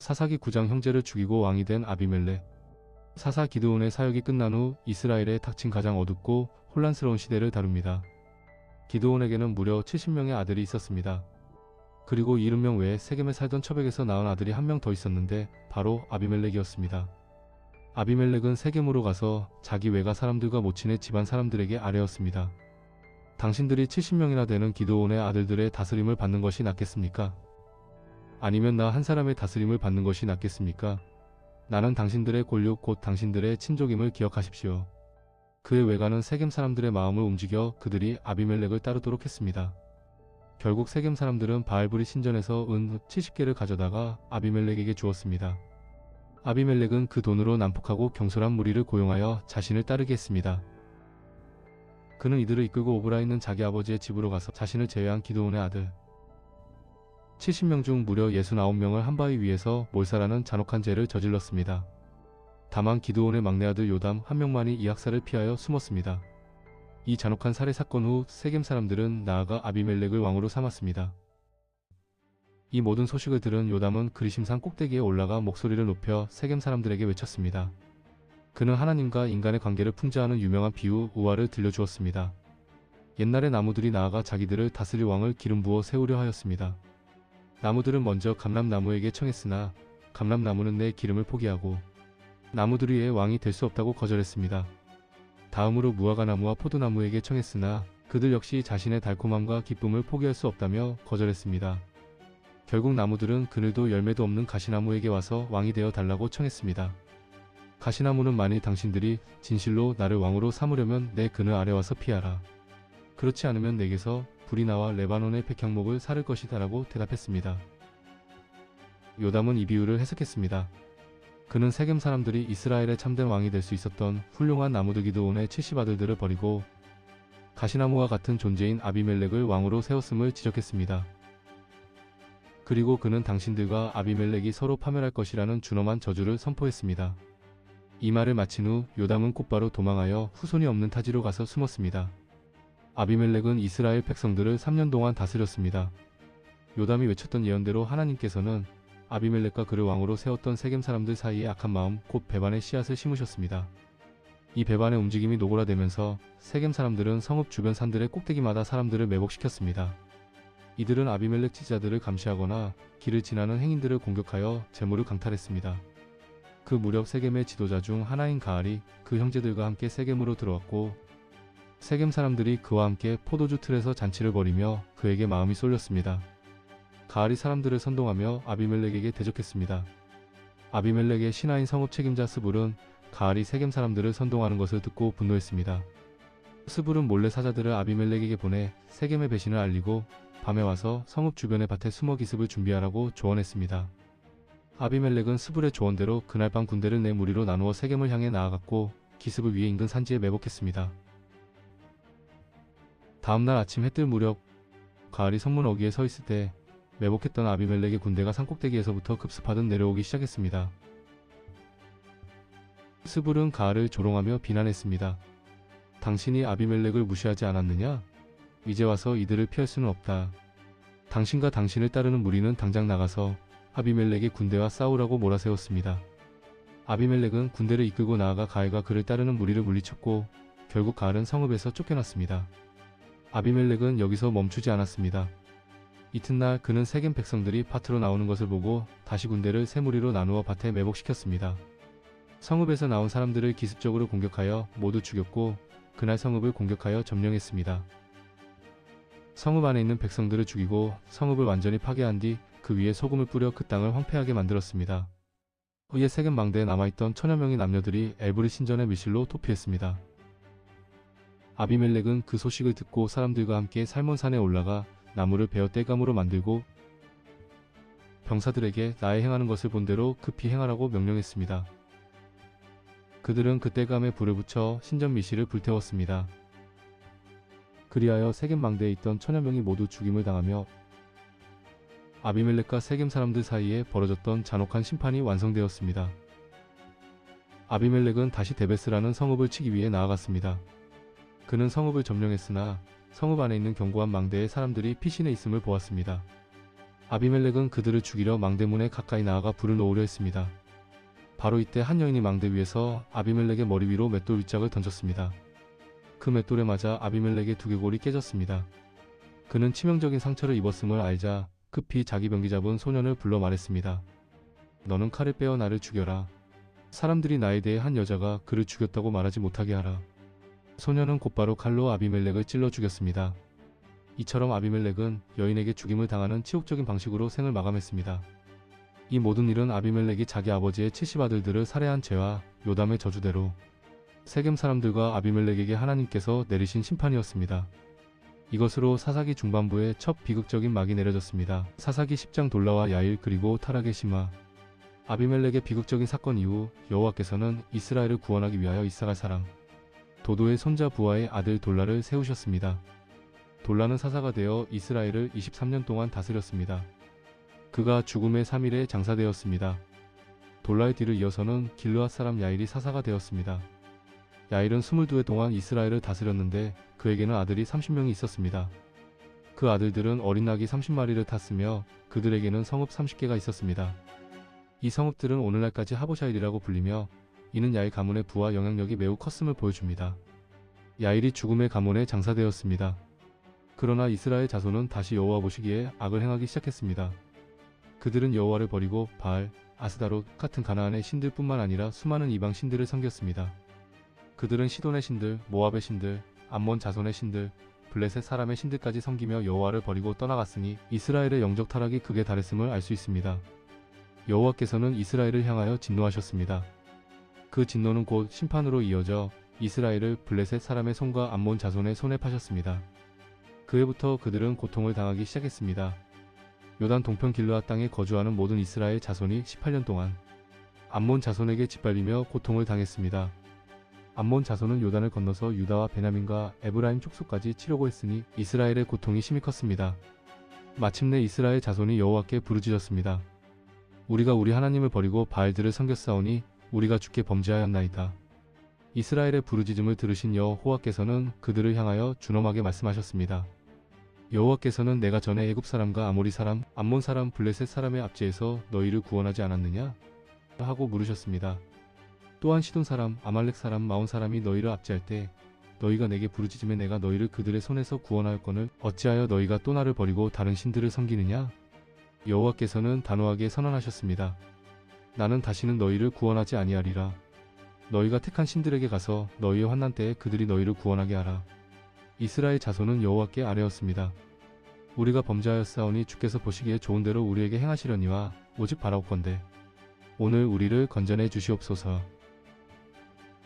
사사기 9장 형제를 죽이고 왕이 된 아비멜렉. 사사 기드온의 사역이 끝난 후 이스라엘에 닥친 가장 어둡고 혼란스러운 시대를 다룹니다. 기드온에게는 무려 70명의 아들이 있었습니다. 그리고 70명 외에 세겜에 살던 처백에서 낳은 아들이 한 명 더 있었는데 바로 아비멜렉이었습니다. 아비멜렉은 세겜으로 가서 자기 외가 사람들과 모친의 집안 사람들에게 아뢰었습니다. 당신들이 70명이나 되는 기드온의 아들들의 다스림을 받는 것이 낫겠습니까? 아니면 나 한 사람의 다스림을 받는 것이 낫겠습니까? 나는 당신들의 골육 곧 당신들의 친족임을 기억하십시오. 그의 외가는 세겜 사람들의 마음을 움직여 그들이 아비멜렉을 따르도록 했습니다. 결국 세겜 사람들은 바알브리 신전에서 은 70개를 가져다가 아비멜렉에게 주었습니다. 아비멜렉은 그 돈으로 난폭하고 경솔한 무리를 고용하여 자신을 따르게 했습니다. 그는 이들을 이끌고 오브라 있는 자기 아버지의 집으로 가서 자신을 제외한 기드온의 아들 70명 중 무려 69명을 한 바위 위에서 몰살하는 잔혹한 죄를 저질렀습니다. 다만 기드온의 막내 아들 요담 한 명만이 이 학살을 피하여 숨었습니다. 이 잔혹한 살해 사건 후 세겜 사람들은 나아가 아비멜렉을 왕으로 삼았습니다. 이 모든 소식을 들은 요담은 그리심산 꼭대기에 올라가 목소리를 높여 세겜 사람들에게 외쳤습니다. 그는 하나님과 인간의 관계를 풍자하는 유명한 비유 우화를 들려주었습니다. 옛날에 나무들이 나아가 자기들을 다스릴 왕을 기름 부어 세우려 하였습니다. 나무들은 먼저 감람나무에게 청했으나 감람나무는 내 기름을 포기하고 나무들 위에 왕이 될 수 없다고 거절했습니다. 다음으로 무화과나무와 포도나무에게 청했으나 그들 역시 자신의 달콤함과 기쁨을 포기할 수 없다며 거절했습니다. 결국 나무들은 그늘도 열매도 없는 가시나무에게 와서 왕이 되어 달라고 청했습니다. 가시나무는 만일 당신들이 진실로 나를 왕으로 삼으려면 내 그늘 아래 와서 피하라. 그렇지 않으면 내게서 불이 나와 레바논의 백향목을 사를 것이다 라고 대답했습니다. 요담은 이 비유를 해석했습니다. 그는 세겜 사람들이 이스라엘의 참된 왕이 될 수 있었던 훌륭한 나무들 기드온의 70아들들을 버리고 가시나무와 같은 존재인 아비멜렉을 왕으로 세웠음을 지적했습니다. 그리고 그는 당신들과 아비멜렉이 서로 파멸할 것이라는 준엄한 저주를 선포했습니다. 이 말을 마친 후 요담은 곧바로 도망하여 후손이 없는 타지로 가서 숨었습니다. 아비멜렉은 이스라엘 백성들을 3년 동안 다스렸습니다. 요담이 외쳤던 예언대로 하나님께서는 아비멜렉과 그를 왕으로 세웠던 세겜 사람들 사이에 악한 마음 곧 배반의 씨앗을 심으셨습니다. 이 배반의 움직임이 노골화되면서 세겜 사람들은 성읍 주변 산들의 꼭대기마다 사람들을 매복시켰습니다. 이들은 아비멜렉 지지자들을 감시하거나 길을 지나는 행인들을 공격하여 재물을 강탈했습니다. 그 무렵 세겜의 지도자 중 하나인 가알이 그 형제들과 함께 세겜으로 들어왔고 세겜 사람들이 그와 함께 포도주 틀에서 잔치를 벌이며 그에게 마음이 쏠렸습니다. 가알이 사람들을 선동하며 아비멜렉에게 대적했습니다. 아비멜렉의 신하인 성읍 책임자 스불은 가알이 세겜 사람들을 선동하는 것을 듣고 분노했습니다. 스불은 몰래 사자들을 아비멜렉에게 보내 세겜의 배신을 알리고 밤에 와서 성읍 주변의 밭에 숨어 기습을 준비하라고 조언했습니다. 아비멜렉은 스불의 조언대로 그날 밤 군대를 네 무리로 나누어 세겜을 향해 나아갔고 기습을 위해 인근 산지에 매복했습니다. 다음날 아침 해뜰 무렵 가알이 성문 어귀에 서 있을 때 매복했던 아비멜렉의 군대가 산꼭대기에서부터 급습하듯 내려오기 시작했습니다. 스불은 가알을 조롱하며 비난했습니다. 당신이 아비멜렉을 무시하지 않았느냐? 이제 와서 이들을 피할 수는 없다. 당신과 당신을 따르는 무리는 당장 나가서 아비멜렉의 군대와 싸우라고 몰아세웠습니다. 아비멜렉은 군대를 이끌고 나아가 가알과 그를 따르는 무리를 물리쳤고 결국 가알은 성읍에서 쫓겨났습니다. 아비멜렉은 여기서 멈추지 않았습니다. 이튿날 그는 세겜 백성들이 밭으로 나오는 것을 보고 다시 군대를 세 무리로 나누어 밭에 매복시켰습니다. 성읍에서 나온 사람들을 기습적으로 공격하여 모두 죽였고 그날 성읍을 공격하여 점령했습니다. 성읍 안에 있는 백성들을 죽이고 성읍을 완전히 파괴한 뒤 그 위에 소금을 뿌려 그 땅을 황폐하게 만들었습니다. 후에 세겜 망대에 남아있던 천여 명의 남녀들이 엘브리 신전의 밀실로 도피했습니다. 아비멜렉은 그 소식을 듣고 사람들과 함께 살몬산에 올라가 나무를 베어 땔감으로 만들고 병사들에게 나의 행하는 것을 본대로 급히 행하라고 명령했습니다. 그들은 그 땔감에 불을 붙여 신전 밀실을 불태웠습니다. 그리하여 세겜 망대에 있던 천여 명이 모두 죽임을 당하며 아비멜렉과 세겜 사람들 사이에 벌어졌던 잔혹한 심판이 완성되었습니다. 아비멜렉은 다시 데베스라는 성읍을 치기 위해 나아갔습니다. 그는 성읍을 점령했으나 성읍 안에 있는 견고한 망대에 사람들이 피신해 있음을 보았습니다. 아비멜렉은 그들을 죽이려 망대문에 가까이 나아가 불을 놓으려 했습니다. 바로 이때 한 여인이 망대 위에서 아비멜렉의 머리 위로 맷돌 윗짝을 던졌습니다. 그 맷돌에 맞아 아비멜렉의 두개골이 깨졌습니다. 그는 치명적인 상처를 입었음을 알자 급히 자기 병기 잡은 소년을 불러 말했습니다. 너는 칼을 빼어 나를 죽여라. 사람들이 나에 대해 한 여자가 그를 죽였다고 말하지 못하게 하라. 소년은 곧바로 칼로 아비멜렉을 찔러 죽였습니다. 이처럼 아비멜렉은 여인에게 죽임을 당하는 치욕적인 방식으로 생을 마감했습니다. 이 모든 일은 아비멜렉이 자기 아버지의 70아들들을 살해한 죄와 요담의 저주대로 세겜 사람들과 아비멜렉에게 하나님께서 내리신 심판이었습니다. 이것으로 사사기 중반부에 첫 비극적인 막이 내려졌습니다. 사사기 10장 돌라와 야일 그리고 타락의 심화. 아비멜렉의 비극적인 사건 이후 여호와께서는 이스라엘을 구원하기 위하여 이사갈 사람 도도의 손자 부하의 아들 돌라를 세우셨습니다. 돌라는 사사가 되어 이스라엘을 23년 동안 다스렸습니다. 그가 죽음의 3일에 장사되었습니다. 돌라의 뒤를 이어서는 길르앗 사람 야일이 사사가 되었습니다. 야일은 22해 동안 이스라엘을 다스렸는데 그에게는 아들이 30명이 있었습니다. 그 아들들은 어린 낙이 30마리를 탔으며 그들에게는 성읍 30개가 있었습니다. 이 성읍들은 오늘날까지 하보샤일이라고 불리며 이는 야일 가문의 부와 영향력이 매우 컸음을 보여줍니다. 야일이 죽음의 가문에 장사되었습니다. 그러나 이스라엘 자손은 다시 여호와 보시기에 악을 행하기 시작했습니다. 그들은 여호와를 버리고 바알, 아스다롯 같은 가나안의 신들뿐만 아니라 수많은 이방 신들을 섬겼습니다. 그들은 시돈의 신들, 모압의 신들, 암몬 자손의 신들, 블레셋 사람의 신들까지 섬기며 여호와를 버리고 떠나갔으니 이스라엘의 영적 타락이 극에 달했음을 알 수 있습니다. 여호와께서는 이스라엘을 향하여 진노하셨습니다. 그 진노는 곧 심판으로 이어져 이스라엘을 블레셋 사람의 손과 암몬 자손의 손에 파셨습니다. 그해부터 그들은 고통을 당하기 시작했습니다. 요단 동편 길르앗 땅에 거주하는 모든 이스라엘 자손이 18년 동안 암몬 자손에게 짓밟히며 고통을 당했습니다. 암몬 자손은 요단을 건너서 유다와 베냐민과 에브라임 족속까지 치려고 했으니 이스라엘의 고통이 심히 컸습니다. 마침내 이스라엘 자손이 여호와께 부르짖었습니다. 우리가 우리 하나님을 버리고 바알들을 섬겼사오니 우리가 주께 범죄하였나이다. 이스라엘의 부르짖음을 들으신 여호와께서는 그들을 향하여 준엄하게 말씀하셨습니다. 여호와께서는 내가 전에 애굽 사람과 아모리 사람, 암몬 사람, 블레셋 사람의 압제에서 너희를 구원하지 않았느냐? 하고 물으셨습니다. 또한 시돈 사람, 아말렉 사람, 마온 사람이 너희를 압제할 때 너희가 내게 부르짖으면 내가 너희를 그들의 손에서 구원하였거늘 어찌하여 너희가 또 나를 버리고 다른 신들을 섬기느냐? 여호와께서는 단호하게 선언하셨습니다. 나는 다시는 너희를 구원하지 아니하리라. 너희가 택한 신들에게 가서 너희의 환난 때에 그들이 너희를 구원하게 하라. 이스라엘 자손은 여호와께 아뢰었습니다. 우리가 범죄하였사오니 주께서 보시기에 좋은 대로 우리에게 행하시려니와 오직 바라옵건대 오늘 우리를 건져내 주시옵소서.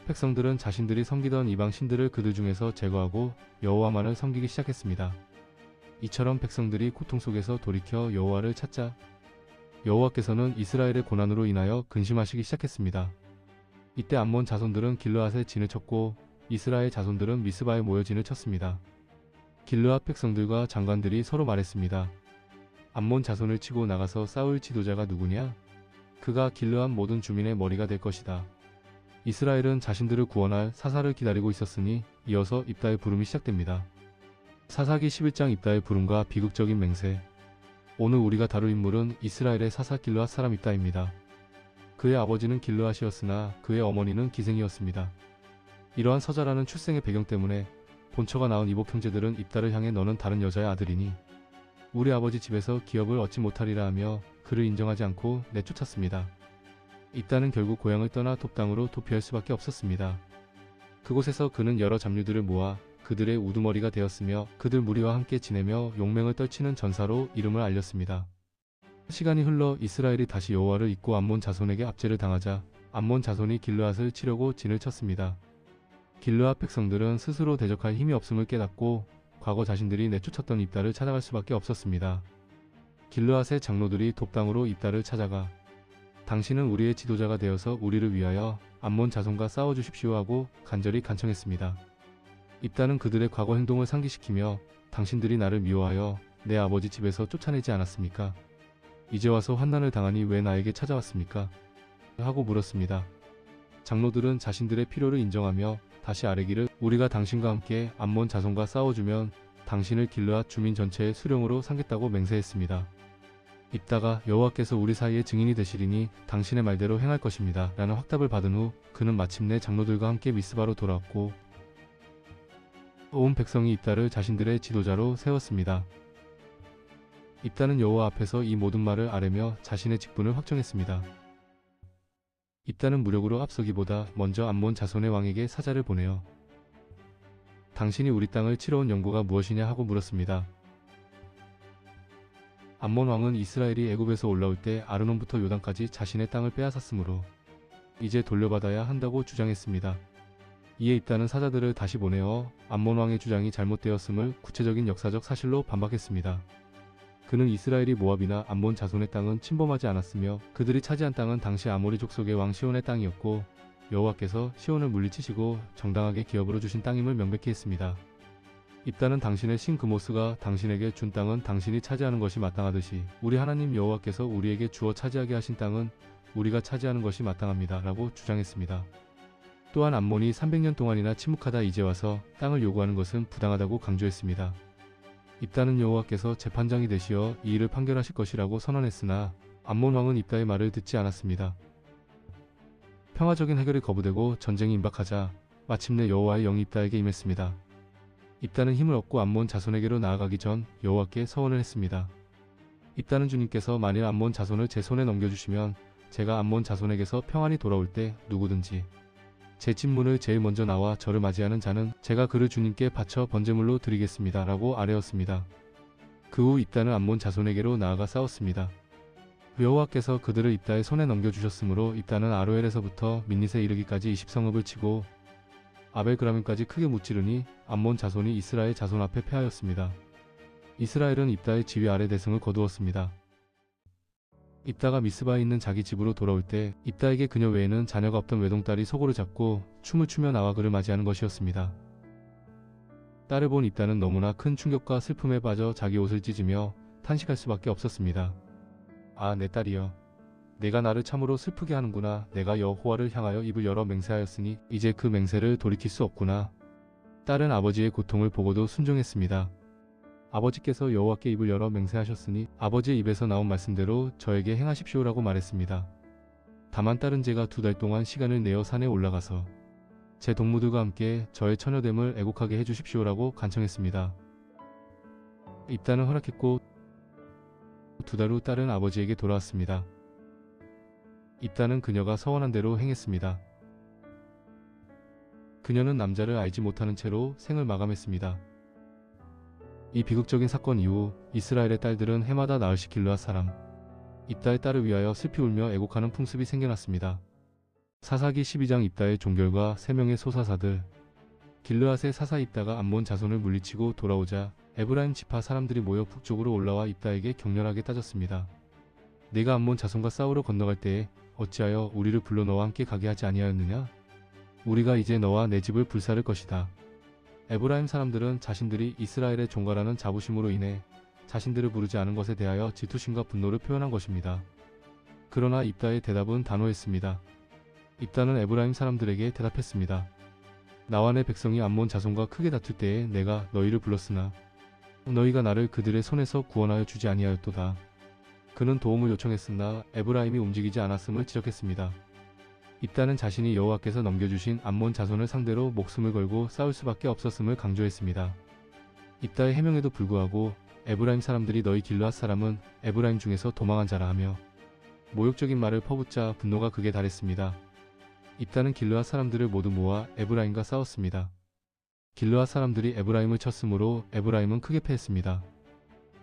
백성들은 자신들이 섬기던 이방 신들을 그들 중에서 제거하고 여호와만을 섬기기 시작했습니다. 이처럼 백성들이 고통 속에서 돌이켜 여호와를 찾자 여호와께서는 이스라엘의 고난으로 인하여 근심하시기 시작했습니다. 이때 암몬 자손들은 길르앗에 진을 쳤고 이스라엘 자손들은 미스바에 모여 진을 쳤습니다. 길르앗 백성들과 장관들이 서로 말했습니다. 암몬 자손을 치고 나가서 싸울 지도자가 누구냐? 그가 길르앗 모든 주민의 머리가 될 것이다. 이스라엘은 자신들을 구원할 사사를 기다리고 있었으니 이어서 입다의 부름이 시작됩니다. 사사기 11장 입다의 부름과 비극적인 맹세. 오늘 우리가 다룰 인물은 이스라엘의 사사 길르앗 사람 입다입니다. 그의 아버지는 길르앗이었으나 그의 어머니는 기생이었습니다. 이러한 서자라는 출생의 배경 때문에 본처가 낳은 이복 형제들은 입다를 향해 너는 다른 여자의 아들이니 우리 아버지 집에서 기업을 얻지 못하리라 하며 그를 인정하지 않고 내쫓았습니다. 입다는 결국 고향을 떠나 톱 땅으로 도피할 수밖에 없었습니다. 그곳에서 그는 여러 잡류들을 모아 그들의 우두머리가 되었으며 그들 무리와 함께 지내며 용맹을 떨치는 전사로 이름을 알렸습니다. 시간이 흘러 이스라엘이 다시 여호와를 잊고 암몬 자손에게 압제를 당하자 암몬 자손이 길르앗을 치려고 진을 쳤습니다. 길르앗 백성들은 스스로 대적할 힘이 없음을 깨닫고 과거 자신들이 내쫓았던 입다를 찾아갈 수밖에 없었습니다. 길르앗의 장로들이 돛당으로 입다를 찾아가 당신은 우리의 지도자가 되어서 우리를 위하여 암몬 자손과 싸워주십시오 하고 간절히 간청했습니다. 입다는 그들의 과거 행동을 상기시키며 당신들이 나를 미워하여 내 아버지 집에서 쫓아내지 않았습니까? 이제 와서 환난을 당하니 왜 나에게 찾아왔습니까? 하고 물었습니다. 장로들은 자신들의 필요를 인정하며 다시 아뢰기를 우리가 당신과 함께 암몬 자손과 싸워주면 당신을 길르앗 주민 전체의 수령으로 삼겠다고 맹세했습니다. 입다가 여호와께서 우리 사이에 증인이 되시리니 당신의 말대로 행할 것입니다. 라는 확답을 받은 후 그는 마침내 장로들과 함께 미스바로 돌아왔고 온 백성이 입다를 자신들의 지도자로 세웠습니다. 입다는 여호와 앞에서 이 모든 말을 아뢰며 자신의 직분을 확정했습니다. 입다는 무력으로 앞서기보다 먼저 암몬 자손의 왕에게 사자를 보내어 당신이 우리 땅을 치러 온 연고가 무엇이냐 하고 물었습니다. 암몬 왕은 이스라엘이 애굽에서 올라올 때 아르논부터 요단까지 자신의 땅을 빼앗았으므로 이제 돌려받아야 한다고 주장했습니다. 이에 입다는 사자들을 다시 보내어 암몬 왕의 주장이 잘못되었음을 구체적인 역사적 사실로 반박했습니다. 그는 이스라엘이 모압이나 암몬 자손의 땅은 침범하지 않았으며 그들이 차지한 땅은 당시 아모리 족속의 왕 시온의 땅이었고 여호와께서 시온을 물리치시고 정당하게 기업으로 주신 땅임을 명백히 했습니다. 입다는 당신의 신 그모스가 당신에게 준 땅은 당신이 차지하는 것이 마땅하듯이 우리 하나님 여호와께서 우리에게 주어 차지하게 하신 땅은 우리가 차지하는 것이 마땅합니다. 라고 주장했습니다. 또한 암몬이 300년 동안이나 침묵하다 이제 와서 땅을 요구하는 것은 부당하다고 강조했습니다. 입다는 여호와께서 재판장이 되시어 이 일을 판결하실 것이라고 선언했으나 암몬 왕은 입다의 말을 듣지 않았습니다. 평화적인 해결이 거부되고 전쟁이 임박하자 마침내 여호와의 영이 입다에게 임했습니다. 입다는 힘을 얻고 암몬 자손에게로 나아가기 전 여호와께 서원을 했습니다. 입다는 주님께서 만일 암몬 자손을 제 손에 넘겨주시면 제가 암몬 자손에게서 평안이 돌아올 때 누구든지 제 집 문을 제일 먼저 나와 저를 맞이하는 자는 제가 그를 주님께 바쳐 번제물로 드리겠습니다. 라고 아뢰었습니다. 그 후 입다는 암몬 자손에게로 나아가 싸웠습니다. 여호와께서 그들을 입다의 손에 넘겨주셨으므로 입다는 아로엘에서부터 민닛에 이르기까지 20성읍을 치고 아벨그라밈까지 크게 무찌르니 암몬 자손이 이스라엘 자손 앞에 패하였습니다. 이스라엘은 입다의 지휘 아래 대승을 거두었습니다. 입다가 미스바에 있는 자기 집으로 돌아올 때 입다에게 그녀 외에는 자녀가 없던 외동딸이 소고를 잡고 춤을 추며 나와 그를 맞이하는 것이었습니다. 딸을 본 입다는 너무나 큰 충격과 슬픔에 빠져 자기 옷을 찢으며 탄식할 수밖에 없었습니다. 아, 내 딸이여. 내가 나를 참으로 슬프게 하는구나. 내가 여호와를 향하여 입을 열어 맹세하였으니 이제 그 맹세를 돌이킬 수 없구나. 딸은 아버지의 고통을 보고도 순종했습니다. 아버지께서 여호와께 입을 열어 맹세하셨으니 아버지의 입에서 나온 말씀대로 저에게 행하십시오라고 말했습니다. 다만 딸은 제가 2달 동안 시간을 내어 산에 올라가서 제 동무들과 함께 저의 처녀됨을 애곡하게 해주십시오라고 간청했습니다. 입다는 허락했고 2달 후 딸은 아버지에게 돌아왔습니다. 입다는 그녀가 서원한 대로 행했습니다. 그녀는 남자를 알지 못하는 채로 생을 마감했습니다. 이 비극적인 사건 이후 이스라엘의 딸들은 해마다 나흘씩 길르앗 사람 입다의 딸을 위하여 슬피 울며 애곡하는 풍습이 생겨났습니다. 사사기 12장 입다의 종결과 3명의 소사사들 길르앗의 사사 입다가 암몬 자손을 물리치고 돌아오자 에브라임 지파 사람들이 모여 북쪽으로 올라와 입다에게 격렬하게 따졌습니다. 네가 암몬 자손과 싸우러 건너갈 때에 어찌하여 우리를 불러 너와 함께 가게 하지 아니하였느냐? 우리가 이제 너와 내 집을 불사를 것이다. 에브라임 사람들은 자신들이 이스라엘의 종가라는 자부심으로 인해 자신들을 부르지 않은 것에 대하여 질투심과 분노를 표현한 것입니다. 그러나 입다의 대답은 단호했습니다. 입다는 에브라임 사람들에게 대답했습니다. 나와 내 백성이 암몬 자손과 크게 다툴 때에 내가 너희를 불렀으나 너희가 나를 그들의 손에서 구원하여 주지 아니하였도다. 그는 도움을 요청했으나 에브라임이 움직이지 않았음을 지적했습니다. 입다는 자신이 여호와께서 넘겨주신 암몬 자손을 상대로 목숨을 걸고 싸울 수밖에 없었음을 강조했습니다. 입다의 해명에도 불구하고 에브라임 사람들이 너희 길르앗 사람은 에브라임 중에서 도망한 자라 하며 모욕적인 말을 퍼붓자 분노가 극에 달했습니다. 입다는 길르앗 사람들을 모두 모아 에브라임과 싸웠습니다. 길르앗 사람들이 에브라임을 쳤으므로 에브라임은 크게 패했습니다.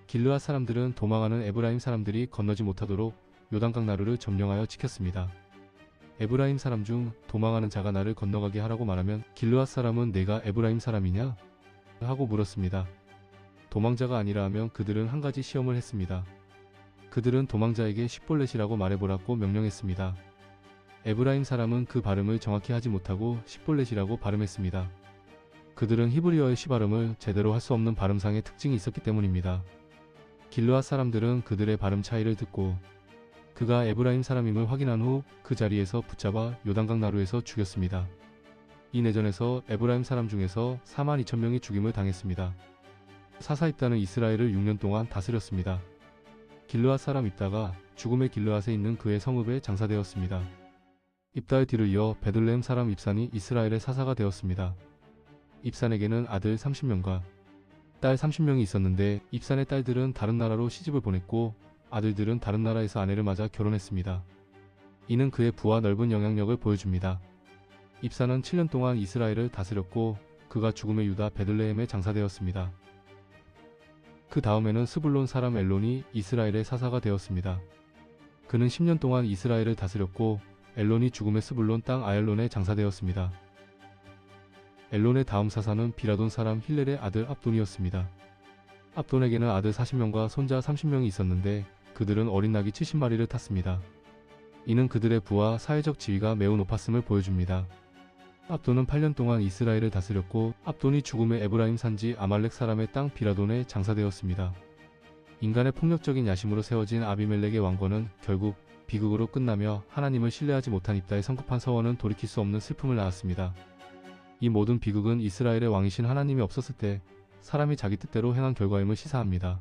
길르앗 사람들은 도망하는 에브라임 사람들이 건너지 못하도록 요단강 나루를 점령하여 지켰습니다. 에브라임 사람 중 도망하는 자가 나를 건너가게 하라고 말하면 길르앗 사람은 내가 에브라임 사람이냐? 하고 물었습니다. 도망자가 아니라 하면 그들은 한 가지 시험을 했습니다. 그들은 도망자에게 십볼렛이라고 말해보라고 명령했습니다. 에브라임 사람은 그 발음을 정확히 하지 못하고 십볼렛이라고 발음했습니다. 그들은 히브리어의 시발음을 제대로 할 수 없는 발음상의 특징이 있었기 때문입니다. 길르앗 사람들은 그들의 발음 차이를 듣고 그가 에브라임 사람임을 확인한 후 그 자리에서 붙잡아 요단강 나루에서 죽였습니다. 이 내전에서 에브라임 사람 중에서 42,000명이 죽임을 당했습니다. 사사 입다는 이스라엘을 6년 동안 다스렸습니다. 길르앗 사람 입다가 죽음의 길르앗에 있는 그의 성읍에 장사되었습니다. 입다의 뒤를 이어 베들레헴 사람 입산이 이스라엘의 사사가 되었습니다. 입산에게는 아들 30명과 딸 30명이 있었는데 입산의 딸들은 다른 나라로 시집을 보냈고 아들들은 다른 나라에서 아내를 맞아 결혼했습니다. 이는 그의 부와 넓은 영향력을 보여줍니다. 입산은 7년 동안 이스라엘을 다스렸고 그가 죽음의 유다 베들레헴에 장사되었습니다. 그 다음에는 스불론 사람 엘론이 이스라엘의 사사가 되었습니다. 그는 10년 동안 이스라엘을 다스렸고 엘론이 죽음의 스불론 땅 아얄론에 장사되었습니다. 엘론의 다음 사사는 비라돈 사람 힐렐의 아들 압돈이었습니다. 압돈에게는 아들 40명과 손자 30명이 있었는데 그들은 어린 나귀 70마리를 탔습니다. 이는 그들의 부와 사회적 지위가 매우 높았음을 보여줍니다. 압돈은 8년 동안 이스라엘을 다스렸고 압돈이 죽음의 에브라임 산지 아말렉 사람의 땅 비라돈에 장사되었습니다. 인간의 폭력적인 야심으로 세워진 아비멜렉의 왕권은 결국 비극으로 끝나며 하나님을 신뢰하지 못한 입다의 성급한 서원은 돌이킬 수 없는 슬픔을 낳았습니다. 이 모든 비극은 이스라엘의 왕이신 하나님이 없었을 때 사람이 자기 뜻대로 행한 결과임을 시사합니다.